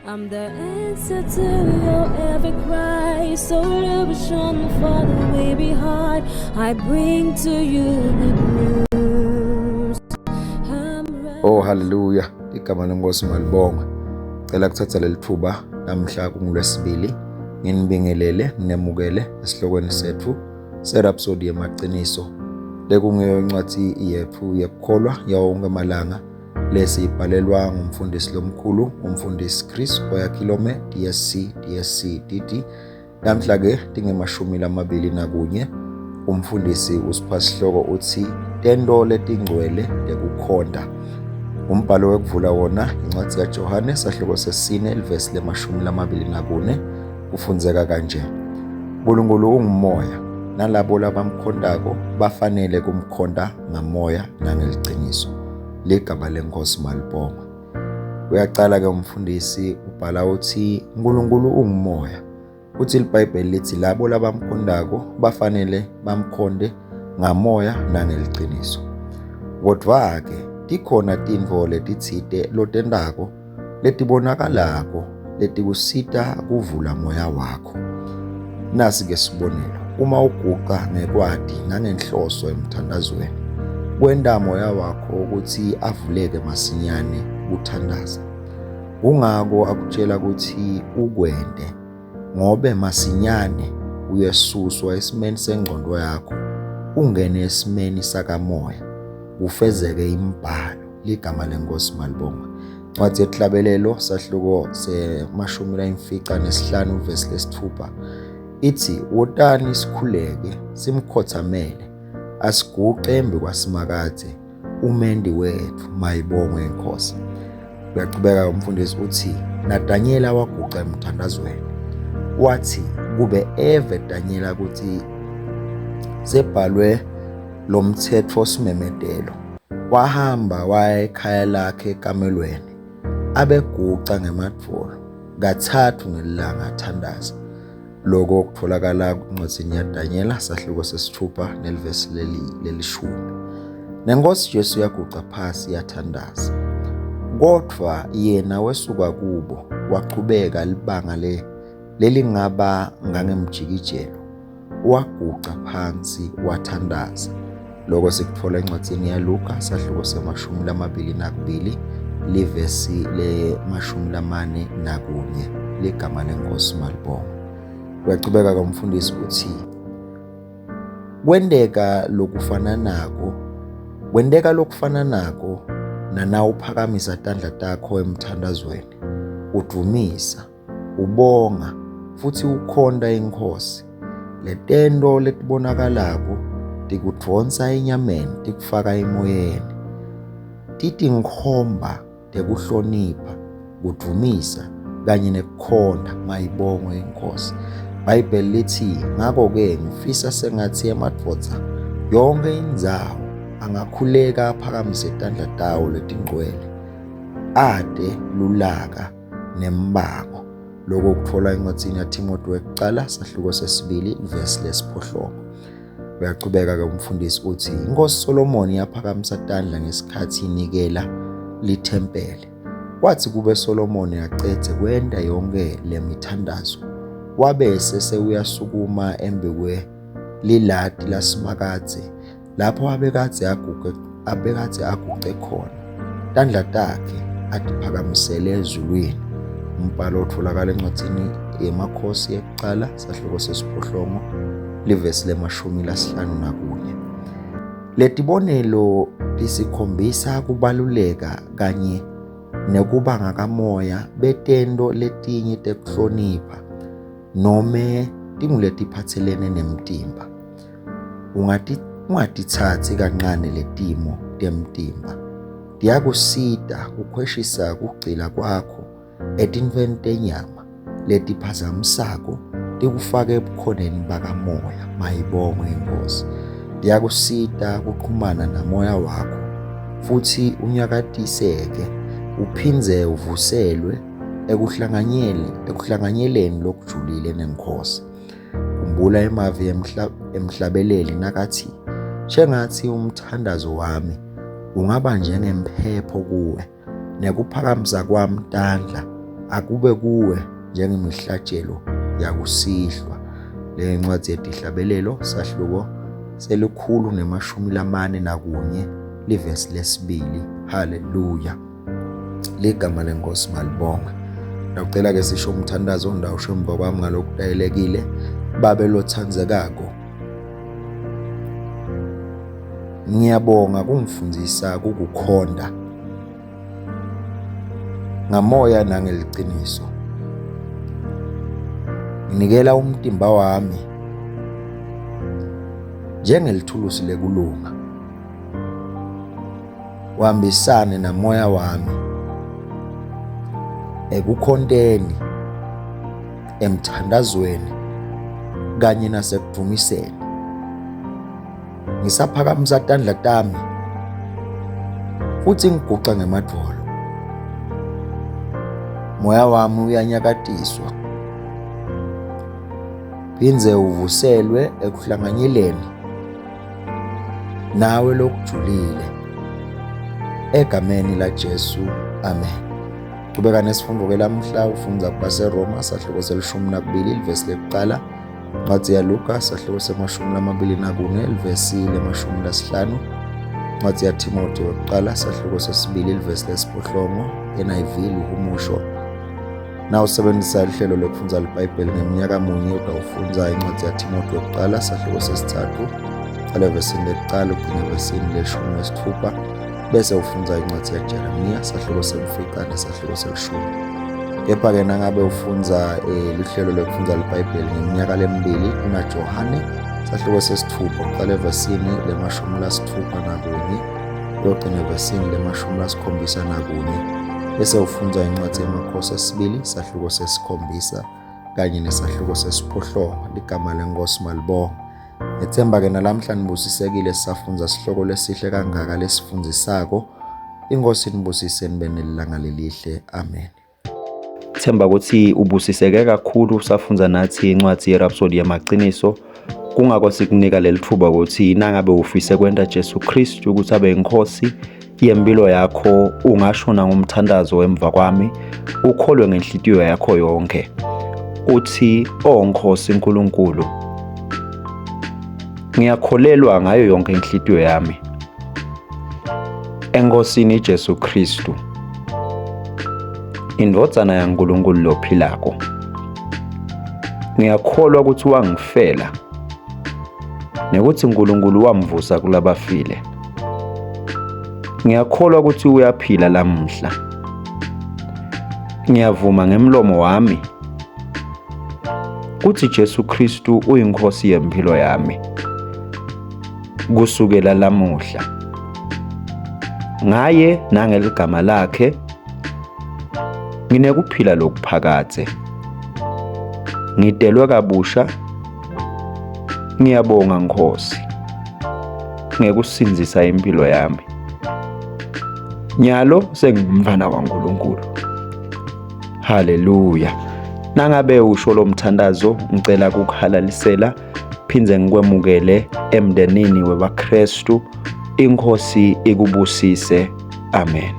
I'm the answer to your every cry. So illusion for the way behind. I bring to you good news. Oh hallelujah, igama lenkosi malibonga. Cela kuthatha leli thuba namhla kungolwesibili nginibingelele nemukele esihlokweni sethu serhapsody yemaqiniso. Lekungeyo incwadi yethu yekukholwa yawonke amalanga lesibhalelwa ngumfundisi lomkhulu umfundisi Chris Oyakhilome DSC DD. Namhla ke dinge21 umfundisi usipha sihloko uthi tendo letingcwele lekukhonda. Umbhalo wekuvula wona incwadi kaJohane sahloko sesine livesi le-24 kufunzeka kanje: uNkulunkulu ungumoya, nalabo labamkhondako bafanele kumkhonda ngamoya nangeliqiniso. Ligama lenkosi malibonga. Uyaqala ke umfundisi ubhala uthi uNkulunkulu ungumoya. Uthi iBhayibheli lithi labo labamkhondako bafanele bamkhonde ngamoya nangeliqiniso. Kodwa ke tikhona tintfo letitsite lotendako letibonakalako letikusita kuvula moya wakho. Nasi ke sibonelo, uma uguqa ngekwadi nangenhloso emthandazweni, kwenda moya wakho ukuthi avuleke masinyane uthandaza. Kungako akutshela ukuthi ukwende ngobe masinyane uyesuswa esimeni sengqondo yakho ungene esimeni sakamoya, ufezeke imbhalo. Ligama lenkosi malibonga. Incwadi yehlabelelo sahloko se-15 verse lesi-6 ithi wotani sikhuleke simkhothamele asiguqe embi kwasimakade umendi wethu mayibongwe inkosi. Uyaqhubeka umfundisi uthi naDanyela waguqa emthandazweni wathi kube eve Danyela ukuthi sebhalwe lo mthetho simemedelo, wahamba waya ekhaya lakhe kamelweni abeguqa ngemadvolo kathathu ngelanga athandaza. Lokho kutholakala kwincwadi yaDanyela sahloko sesithupha nelivesi lelishumi. Nenkosi Jesu yaguqa phasi yathandaza, kodwa yena wesuka kubo waqhubeka libanga lelingaba ngangemjikijelo, waguqa phansi wathandaza. Lokho sikuthola encwadini yaLuka sahloko se-22 livesi le-41. Ligama lenkosi malibonga. Uyaqhubeka kumfundisi uthi kwendeka lokufana nako nanawuphakamisa tandla takho emthandazweni, udumisa, ubonga futhi ukhonda inkosi. Letendo letibonakalako tikudvonsa enyameni tikufaka emoyeni, titinkhomba tekuhlonipha, kudumisa kanye nekukhonda mayibongwe inkosi. iBhayibheli lithi ngako-ke ngifisa sengathi emadvodza yonke indzawo angakhuleka aphakamise tandla tawo letingcwele ade lulaka nembango. Lokho kuthola encwadini yaTimothi wekucala sahloko sesibili verse lesi-8. Uyaqhubeka ke umfundisi uthi inkosi Solomoni yaphakamisa tandla ngesikhathi inikela lithempele. Kwathi kube Solomoni aqede kwenda yonke lemithandazo, wabese sewuyasukuma embi liladi lasimakadze lapho abekade aguqe khona, tandla takhe atiphakamisele ezulwini. Umbhalo otholakala encwadini yemakhosi yekucala sahloko sesiphohlongo livesi le-51. Letibonelo tisikhombisa kubaluleka kanye nekuba ngakamoya betendo letinye tekuhlonipha nome tinguletiphatselene nemtimba. Ungatitsatsi kancane letimo temtimba, tiyakusita kukhweshisa kugcila kwakho etintfweni tenyama letiphazamisako tikufake ebukhoneni bakamoya mayibongwe inkosi. Tiyakusita kuqhumana namoya wakho futhi unyakatiseke uphindze uvuselwe ekuhlanganyeleni lokujulile nenkosi. Khumbula emavi emhlabeleli nakathi shengathi umthandazo wami ungaba njengempepho kuwe nekuphakamisa kwami tandla akube kuwe njengemihlatshelo yakusihlwa. Le incwadi yedihlabelelo sahluko se141 livesi lesibili. Haleluya, ligama lenkosi malibonga. Ngicela ke sisho umthandazo ndawusho emva kwami ngalokhu dayelekile babe lothandzekako. Ngiyabonga kungifundisa ukukhonda ngamoya nangeliqiniso. Nginikela umtimba wami njengelithulusi lekulunga, uhambisane namoya wami ekukhonteni, emthandazweni kanye nasekudumiseni. Ngisaphakamisa tandla tami futhi ngiguqa ngemadvolo. Moya wami uyanyakatiswa, phindze uvuselwe ekuhlanganyeleni nawe lokujulile egameni la Jesu, amen. Qhubeka nesifundo ke lamhla ufundza kubaseRoma sahluko se12 livesi lekuqala, incwadi yaLuka sahluko se24 livesi le-15, incwadi yaThimothi yokuqala sahluko sesibili livesi lesiphohlongo, NIV luhumusho. Na usebenzisa ihlelo lokufundza iBhayibheli ngeminyaka munye utawufundza incwadi yaThimothi yokuqala sahluko sesithathu evesini lekuqala ugcine evesini le-16, bese ufundza incwadi yaJeremiya sahluko semfica nesahluko se-10. Kepha-ke nangabe ufundza lihlelo lokufundza iBhayibheli ngeminyaka lemibili unaJohane sahluko sesithupha uqala evesini le-61 uyogcina evesini le-71, bese ufundza incwadi yamakhosi esibili sahluko se-7 kanye nesahluko se-8. Ligama lenkosi malibonga. Ngithemba-ke nalamhla nibusisekile sisafundza sihloko lesihle kangaka lesifundisako. Inkosi nibusise nibe nelilanga lelihle, amen. Themba ukuthi ubusiseke kakhulu usafundza nathi incwadi yeRhapsody yamaqiniso. Kungako sikunika leli thuba ukuthi nangabe ufise kwenta Jesu Kristu ukuthi abe inkosi yempilo yakho, ungashona ngomthandazo emva kwami, ukholwe ngenhlitiyo yakho yonke uthi, Nkosi uNkulunkulu, ngiyakholelwa ngayo yonke inhlitiyo yami enkosini Jesu Kristu, indvodzana yaNkulunkulu lophilako. Ngiyakholwa ukuthi wangifela nekuthi uNkulunkulu wamvusa kulabafile. Ngiyakholwa ukuthi uyaphila lamhla. Ngiyavuma ngemlomo wami ukuthi Jesu Kristu uyinkosi yempilo yami kusukela lamuhla. Ngaye nangeligama lakhe nginekuphila lokuphakathe. Ngidelwe kabusha. Ngiyabonga Nkosi ngekusinzisa impilo yami. Nyalo sengumntwana kaNkulunkulu. Haleluya. Nangabe usho lo mthandazo ngicela ukuhalalisela phindze ngikwemukele emndenini webaKristu. Inkosi ikubusise, amen.